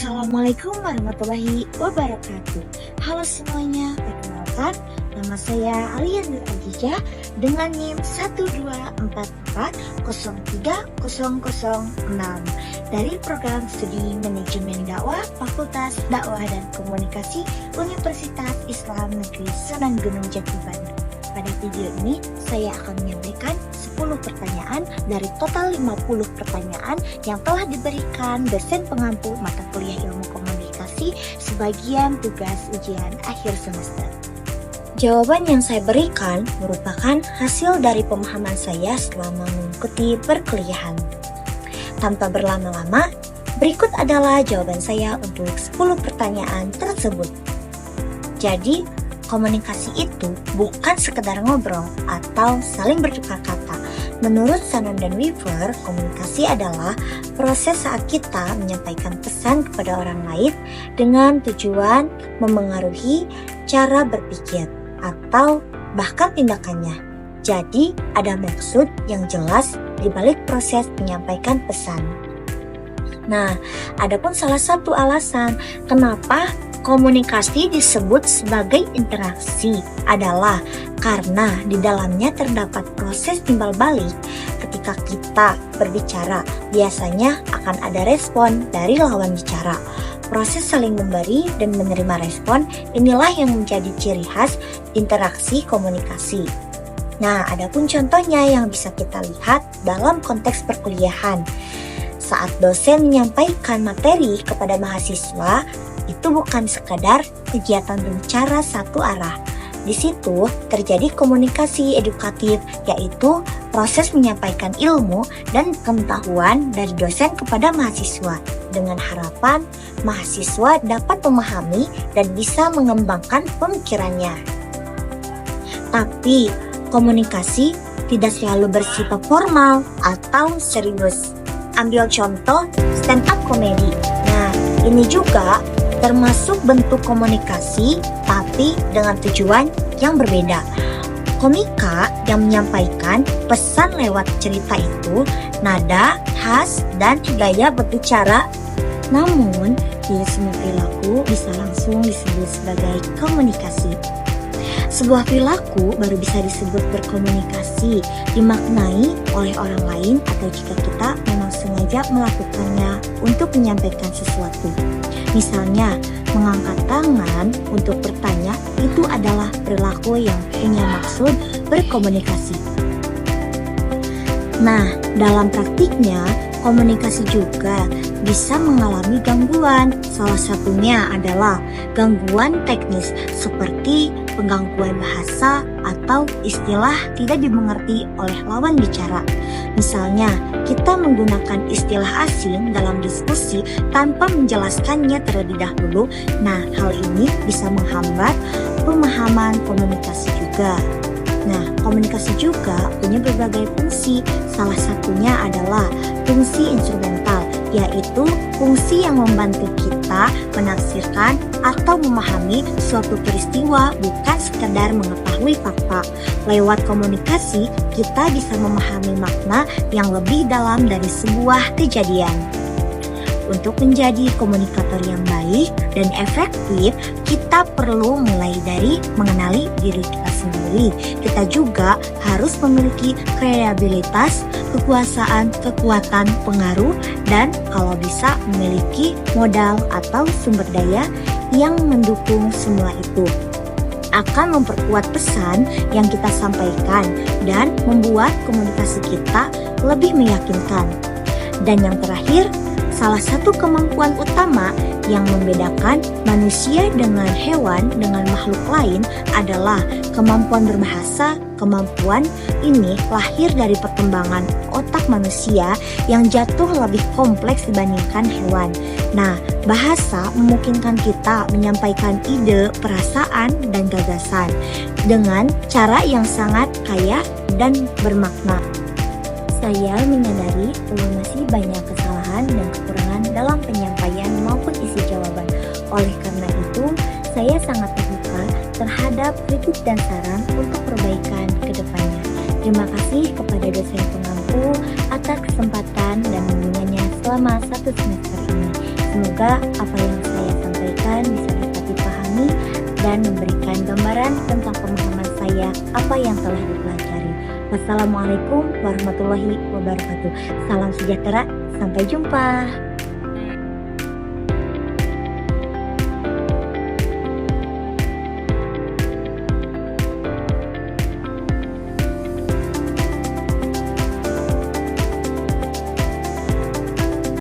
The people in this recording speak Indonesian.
Assalamualaikum warahmatullahi wabarakatuh. Halo semuanya, perkenalkan nama saya Alia Nur Adijah dengan NIM 124403006 dari program studi manajemen dakwah Fakultas Dakwah dan Komunikasi Universitas Islam Negeri Sunan Gunung Jati Bandung. Pada video ini saya akan menyampaikan 10 pertanyaan dari total 50 pertanyaan yang telah diberikan dosen pengampu mata kuliah ilmu komunikasi sebagian tugas ujian akhir semester. Jawaban yang saya berikan merupakan hasil dari pemahaman saya selama mengikuti perkuliahan. Tanpa berlama-lama, berikut adalah jawaban saya untuk 10 pertanyaan tersebut. Jadi, komunikasi itu bukan sekedar ngobrol atau saling bertukar kata. Menurut Shannon dan Weaver, komunikasi adalah proses saat kita menyampaikan pesan kepada orang lain dengan tujuan memengaruhi cara berpikir atau bahkan tindakannya. Jadi, ada maksud yang jelas di balik proses menyampaikan pesan. Nah, adapun salah satu alasan kenapa komunikasi disebut sebagai interaksi adalah karena di dalamnya terdapat proses timbal balik. Ketika kita berbicara, biasanya akan ada respon dari lawan bicara. Proses saling memberi dan menerima respon inilah yang menjadi ciri khas interaksi komunikasi. Nah, adapun contohnya yang bisa kita lihat dalam konteks perkuliahan. Saat dosen menyampaikan materi kepada mahasiswa, itu bukan sekadar kegiatan berbicara satu arah. Di situ terjadi komunikasi edukatif, yaitu proses menyampaikan ilmu dan pengetahuan dari dosen kepada mahasiswa dengan harapan mahasiswa dapat memahami dan bisa mengembangkan pemikirannya. Tapi komunikasi tidak selalu bersifat formal atau serius. Ambil contoh stand up comedy. Nah, ini juga termasuk bentuk komunikasi tapi dengan tujuan yang berbeda. Komika yang menyampaikan pesan lewat cerita itu nada, khas, dan gaya berbicara. Namun, tidak semua perilaku bisa langsung disebut sebagai komunikasi. Sebuah perilaku baru bisa disebut berkomunikasi, dimaknai oleh orang lain atau jika kita memang sengaja melakukannya untuk menyampaikan sesuatu. Misalnya, mengangkat tangan untuk bertanya itu adalah perilaku yang punya maksud berkomunikasi. Nah, dalam praktiknya, komunikasi juga bisa mengalami gangguan. Salah satunya adalah gangguan teknis seperti penggangguan bahasa atau istilah tidak dimengerti oleh lawan bicara. Misalnya, kita menggunakan istilah asing dalam diskusi tanpa menjelaskannya terlebih dahulu. Nah, hal ini bisa menghambat pemahaman komunikasi juga. Nah, komunikasi juga punya berbagai fungsi. Salah satunya adalah fungsi instrumental, yaitu fungsi yang membantu kita menafsirkan atau memahami suatu peristiwa bukan sekedar mengetahui fakta. Lewat komunikasi, kita bisa memahami makna yang lebih dalam dari sebuah kejadian. Untuk menjadi komunikator yang baik dan efektif, kita perlu mulai dari mengenali diri kita sendiri. Kita juga harus memiliki kredibilitas, kekuasaan, kekuatan, pengaruh, dan kalau bisa memiliki modal atau sumber daya yang mendukung semua itu. Akan memperkuat pesan yang kita sampaikan dan membuat komunikasi kita lebih meyakinkan. Dan yang terakhir, salah satu kemampuan utama yang membedakan manusia dengan hewan dengan makhluk lain adalah kemampuan berbahasa. Kemampuan ini lahir dari perkembangan otak manusia yang jatuh lebih kompleks dibandingkan hewan. Nah, bahasa memungkinkan kita menyampaikan ide, perasaan, dan gagasan dengan cara yang sangat kaya dan bermakna. Saya menyadari bahwa masih banyak kesalahan dan kekurangan dalam penyampaian maupun isi jawaban. Oleh karena itu, saya sangat terbuka terhadap kritik dan saran untuk perbaikan ke depannya. Terima kasih kepada dosen pengampu atas kesempatan dan bimbingannya selama 1 semester ini. Semoga apa yang saya sampaikan bisa dapat dipahami dan memberikan gambaran tentang pemahaman saya apa yang telah dipelajari. Wassalamualaikum warahmatullahi wabarakatuh. Salam sejahtera, sampai jumpa.